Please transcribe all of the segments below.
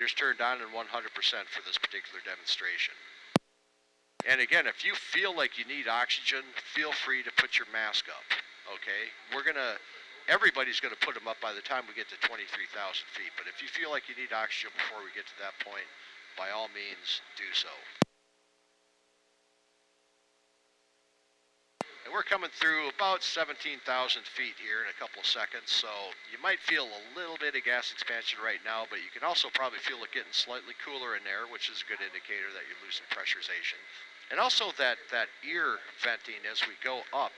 Just turned on and 100% for this particular demonstration. And again, if you feel like you need oxygen, feel free to put your mask up, okay? Everybody's gonna put them up by the time we get to 23,000 feet, but if you feel like you need oxygen before we get to that point, by all means, do so. And we're coming through about 17,000 feet here in a couple of seconds, so you might feel a little bit of gas expansion right now, but you can also probably feel it getting slightly cooler in there, which is a good indicator that you're losing pressurization. And also that ear venting as we go up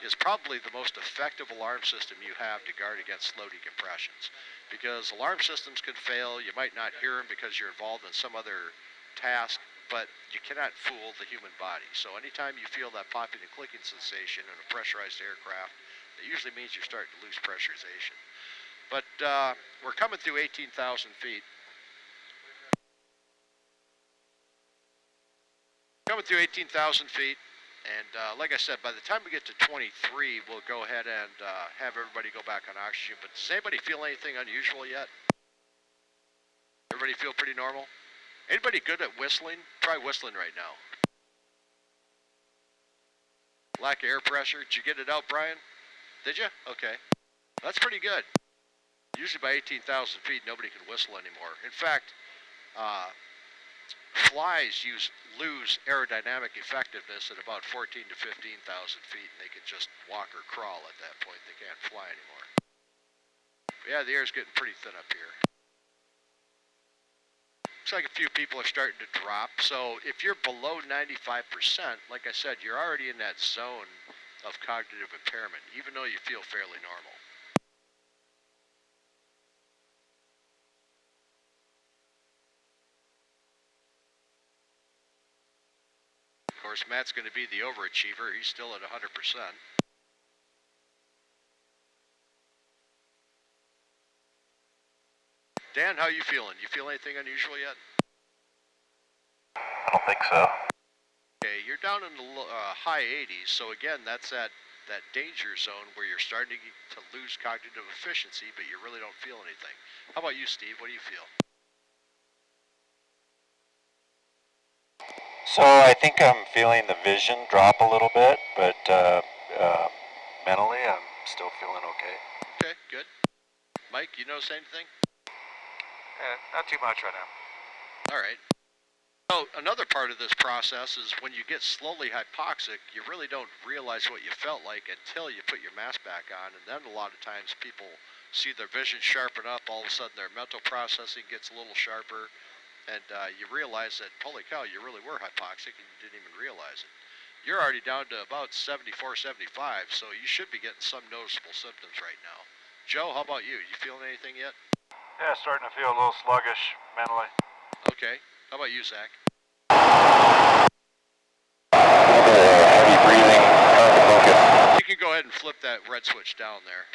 is probably the most effective alarm system you have to guard against slow decompressions. Because alarm systems can fail, you might not hear them because you're involved in some other task, but you cannot fool the human body. So anytime you feel that popping and clicking sensation in a pressurized aircraft, that usually means you're starting to lose pressurization. But we're coming through 18,000 feet. Coming through 18,000 feet, and like I said, by the time we get to 23, we'll go ahead and have everybody go back on oxygen. But does anybody feel anything unusual yet? Everybody feel pretty normal? Anybody good at whistling? Try whistling right now. Lack of air pressure. Did you get it out, Brian? Did you? Okay. That's pretty good. Usually by 18,000 feet, nobody can whistle anymore. In fact, flies lose aerodynamic effectiveness at about 14 to 15,000 feet, and they can just walk or crawl at that point. They can't fly anymore. But yeah, the air's getting pretty thin up here. Looks like a few people are starting to drop. So if you're below 95%, like I said, you're already in that zone of cognitive impairment, even though you feel fairly normal. Of course, Matt's going to be the overachiever. He's still at 100%. Dan, how you feeling? You feel anything unusual yet? I don't think so. Okay, you're down in the high 80s, so again, that's that danger zone where you're starting to lose cognitive efficiency, but you really don't feel anything. How about you, Steve? What do you feel? So I think I'm feeling the vision drop a little bit, but mentally I'm still feeling okay. Okay, good. Mike, you notice anything? Not too much right now. All right. So another part of this process is when you get slowly hypoxic, you really don't realize what you felt like until you put your mask back on, and then a lot of times people see their vision sharpen up, all of a sudden their mental processing gets a little sharper, and you realize that, holy cow, you really were hypoxic and you didn't even realize it. You're already down to about 74, 75, so you should be getting some noticeable symptoms right now. Joe, how about you? You feeling anything yet? Yeah, starting to feel a little sluggish mentally. Okay. How about you, Zach? Heavy breathing, hard to focus. You can go ahead and flip that red switch down there.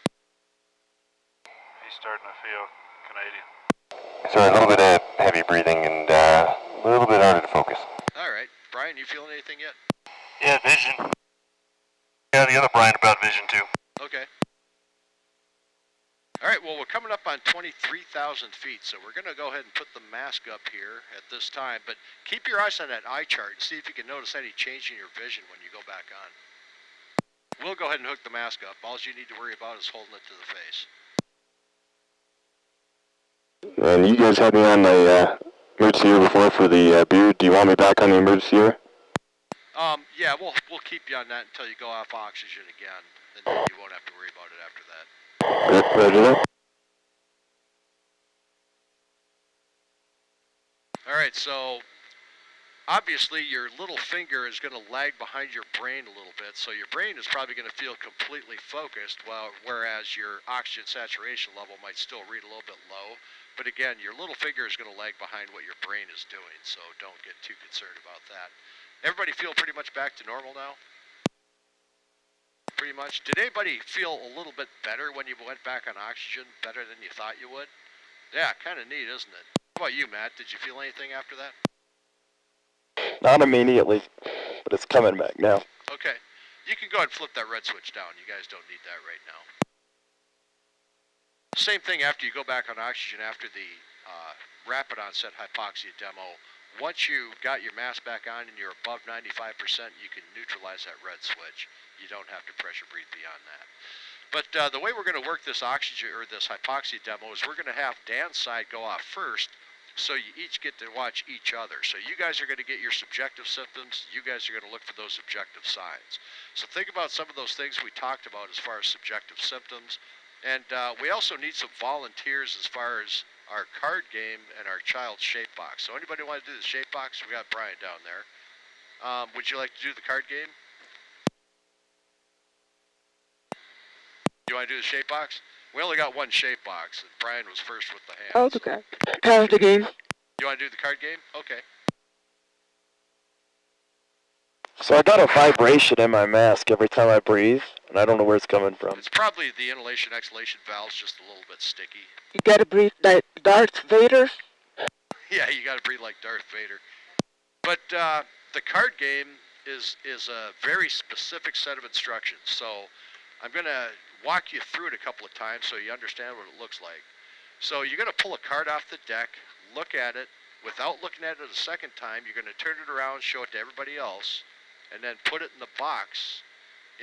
He's starting to feel Canadian. So a little bit of heavy breathing and a little bit harder to focus. All right. Brian, you feeling anything yet? Yeah, vision. Yeah, the other Brian about vision too. Okay. All right, well, we're coming up on 23,000 feet, so we're going to go ahead and put the mask up here at this time, but keep your eyes on that eye chart and see if you can notice any change in your vision when you go back on. We'll go ahead and hook the mask up. All you need to worry about is holding it to the face. And you guys had me on the emergency ear before for the beard. Do you want me back on the emergency ear? Yeah, we'll keep you on that until you go off oxygen again, and then you won't have to worry about it after that. Roger that. All right, so obviously your little finger is going to lag behind your brain a little bit, so your brain is probably going to feel completely focused, whereas your oxygen saturation level might still read a little bit low. But again, your little finger is going to lag behind what your brain is doing, so don't get too concerned about that. Everybody feel pretty much back to normal now? Pretty much. Did anybody feel a little bit better when you went back on oxygen, better than you thought you would? Yeah, kind of neat, isn't it? How about you, Matt? Did you feel anything after that? Not immediately, but it's coming back now. Okay. You can go ahead and flip that red switch down. You guys don't need that right now. Same thing after you go back on oxygen after the rapid onset hypoxia demo. Once you got your mask back on and you're above 95%, you can neutralize that red switch. You don't have to pressure breathe beyond that. But the way we're going to work this oxygen or this hypoxia demo is we're going to have Dan's side go off first, so you each get to watch each other. So you guys are going to get your subjective symptoms. You guys are going to look for those objective signs. So think about some of those things we talked about as far as subjective symptoms. And we also need some volunteers as far as our card game and our child shape box. So anybody want to do the shape box? We got Brian down there. Would you like to do the card game? You want to do the shape box? We only got one shape box, and Brian was first with the hands. Okay. Card the game. You want to do the card game? Okay. So I got a vibration in my mask every time I breathe, and I don't know where it's coming from. It's probably the inhalation-exhalation valve's just a little bit sticky. You gotta breathe like Darth Vader. Yeah, you gotta breathe like Darth Vader. But the card game is a very specific set of instructions. So I'm gonna walk you through it a couple of times so you understand what it looks like. So you're gonna pull a card off the deck, look at it. Without looking at it a second time, you're gonna turn it around, show it to everybody else, and then put it in the box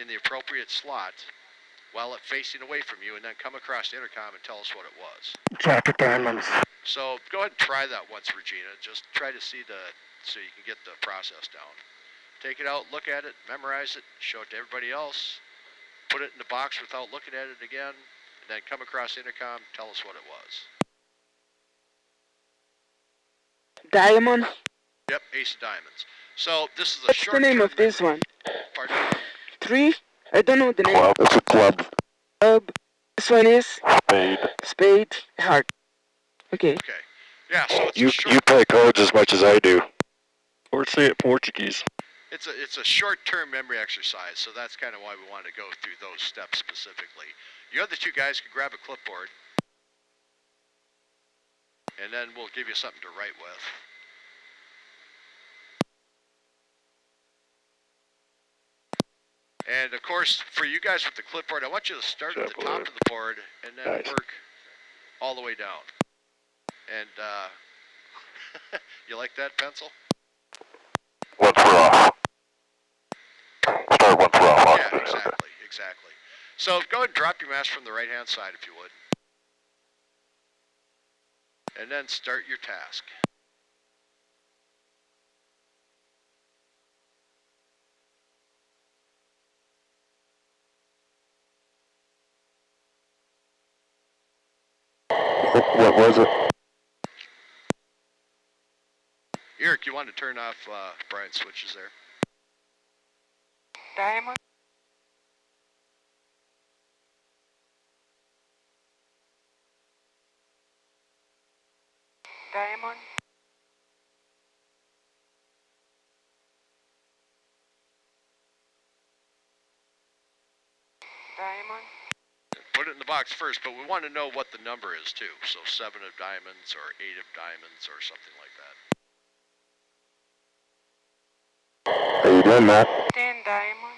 in the appropriate slot while it's facing away from you, and then come across the intercom and tell us what it was. Jack Diamonds. So go ahead and try that once, Regina. Just try to see so you can get the process down. Take it out, look at it, memorize it, show it to everybody else, put it in the box without looking at it again, and then come across the intercom, tell us what it was. Diamond. Yep, ace of diamonds. So this is a What's short the name of this one? Pardon? 3? I don't know the name. Club. It's a club. Club. This one is Spade. spade. Heart. Okay. Okay. Yeah, so it's You a short... you play cards as much as I do. Or say it Portuguese. It's a short-term memory exercise, so that's kind of why we wanted to go through those steps specifically. You other two guys can grab a clipboard, and then we'll give you something to write with. And of course, for you guys with the clipboard, I want you to start at the top of the board and then work all the way down. And you like that pencil? Once we're off. Start once we're off. Yeah, exactly. So go ahead and drop your mask from the right-hand side if you would. And then start your task. What was it? Eric, you want to turn off Brian's switches there? Diamond. Diamond. Diamond. Put it in the box first, but we want to know what the number is too. So 7 of diamonds or 8 of diamonds or something like that. How you doing, Matt? 10 diamond.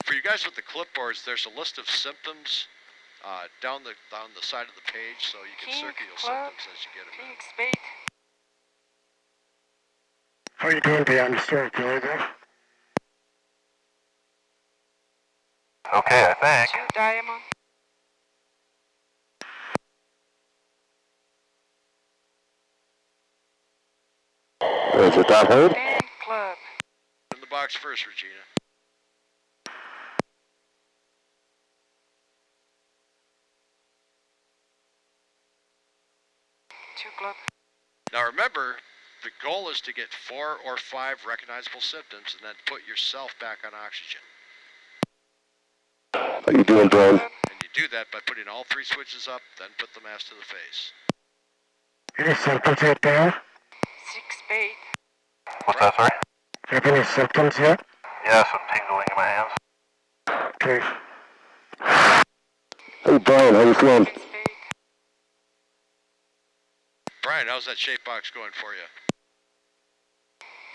For you guys with the clipboards, there's a list of symptoms down the side of the page, so you can King, circle your club, symptoms as you get them in. King, spade. How you doing, beyond the story? You all there? Okay, I think. 2 diamond. Is it that hard? 10 club. In the box first, Regina. Two club. Now remember, the goal is to get 4 or 5 recognizable symptoms and then put yourself back on oxygen. How you doing, Brian? And you do that by putting all 3 switches up, then put the mask to the face. Any symptoms yet, Dan? 6 spade. What's that, sorry? You have any symptoms yet? Yeah, some tingling in my hands. Okay. Hey, Brian, how you feeling? 10 spade. Brian, how's that shape box going for you?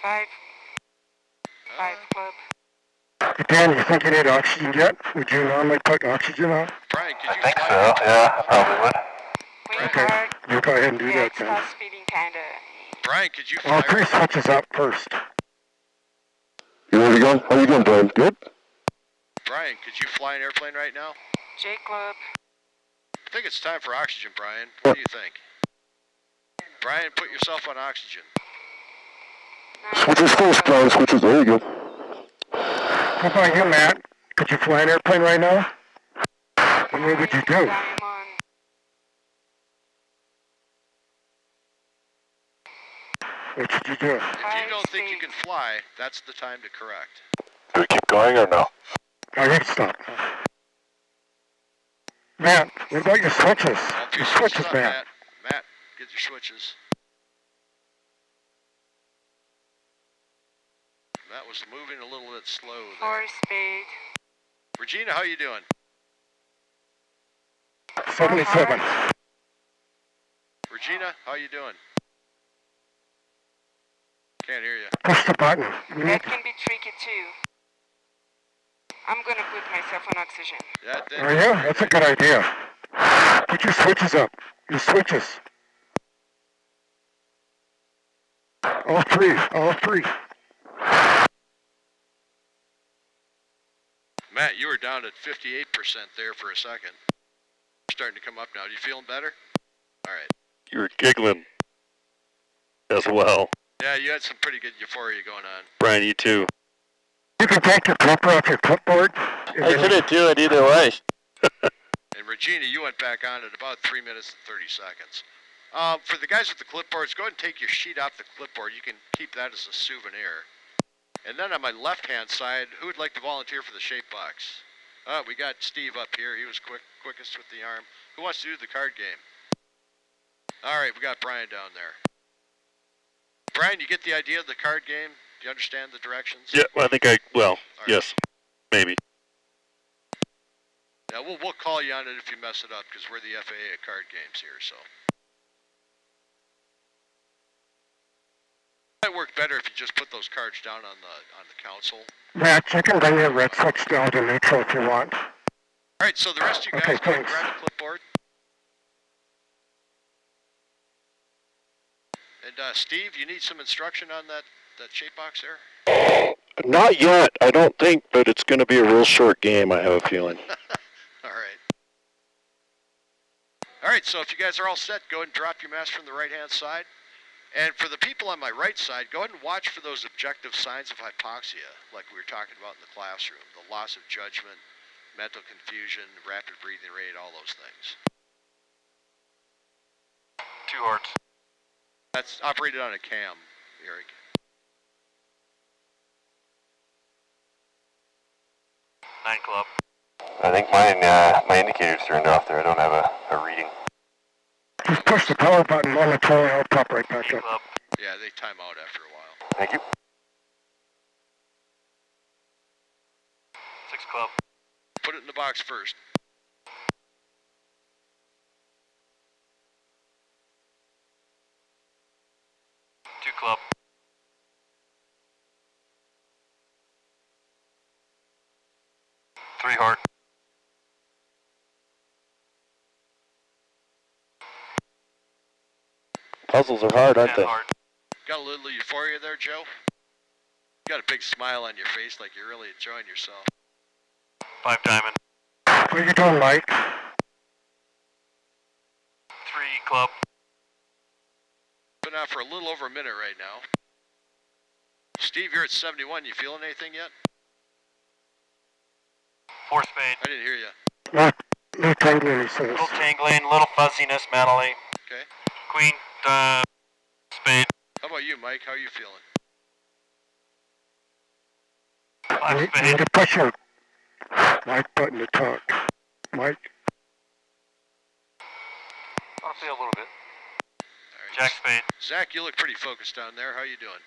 5. 5 club. Hey, Dan, you think you need oxygen yet? Would you normally put oxygen on? Brian, could I you think fly so, an airplane yeah, right I now? probably would. Wind Okay, hard. you go ahead and do Yeah, that it then. starts feeling kinda. Brian, could you All fly three right now? switches up first. You ready to go? How you doing, Brian? Good? Brian, could you fly an airplane right now? J Club. I think it's time for oxygen, Brian. What do you think? Brian, put yourself on oxygen. Switches first, Brian. Switches. There you go. How about you, Matt? Could you fly an airplane right now? And what would you do? Diamond. What should you do? If you don't think you can fly, that's the time to correct. Do we keep going or no? Oh, you can stop. Matt, what about your switches? All three Your switches switches, up, Matt. Matt. Matt, get your switches. That was moving a little bit slow there. 4 speed. Regina, how you doing? 77. Regina, how you doing? Can't hear you. Push the button. You need That can be tricky too. I'm gonna put myself on oxygen. Are you? That's a good idea. Put your switches up. Your switches. All three. All three. Matt, you were down at 58% there for a second. You're starting to come up now. You feeling better? All right. You were giggling as well. Yeah, you had some pretty good euphoria going on. Brian, you too. You can take your clipper off your clipboard. I couldn't do it either way. And Regina, you went back on at about 3 minutes and 30 seconds. For the guys with the clipboards, go ahead and take your sheet off the clipboard. You can keep that as a souvenir. And then on my left-hand side, who would like to volunteer for the shape box? We got Steve up here. He was quickest with the arm. Who wants to do the card game? All right, we got Brian down there. Brian, you get the idea of the card game? Do you understand the directions? Yeah, well, I think All right. yes, maybe. Yeah, we'll call you on it if you mess it up, because we're the FAA at card games here, so. It might work better if you just put those cards down on the console. Matt, you can bring your red switch down to neutral if you want. All right, so the rest of you guys, Okay, go ahead and thanks. grab a clipboard. And Steve, you need some instruction on that shape box there? Not yet, I don't think, but it's going to be a real short game, I have a feeling. All right. All right, so if you guys are all set, go ahead and drop your mask from the right-hand side. And for the people on my right side, go ahead and watch for those objective signs of hypoxia, like we were talking about in the classroom. The loss of judgment, mental confusion, rapid breathing rate, all those things. 2 hearts. That's operated on a cam, Eric. Nine club. I think mine, my indicator's turned off there. I don't have a reading. Just push the power button momentarily. I'll pop right back up. Club. Yeah, they time out after a while. Thank you. 6 club. Put it in the box first. 2 club. Three heart. Puzzles are hard, aren't 10 they? heart. Got a little euphoria there, Joe? Got a big smile on your face like you're really enjoying yourself. 5 diamond. What are you doing, Mike? 3 club. Been out for a little over a minute right now. Steve, you're at 71. You feeling anything yet? 4 spade. I didn't hear you. No tingling, he says. Little tingling, little fuzziness mentally. Okay. Queen, spade. How about you, Mike? How are you feeling? 5 You spade. need to push your mic button to talk. Mike? I'll feel a little bit. All right. Jack spade. Zach, you look pretty focused down there. How you doing?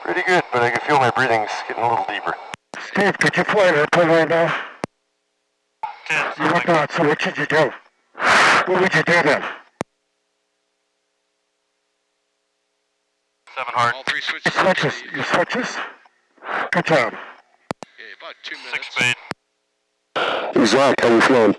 Pretty good, but I can feel my breathing's getting a little deeper. Steve, could you fly an airplane right now? 10. You Something would not, so what should you do? What would you do then? 7 heart. All three switches. Switches. Steve. Your switches? Good job. Okay, about 2 minutes. 6 speed. Hey, Zach, how you feeling?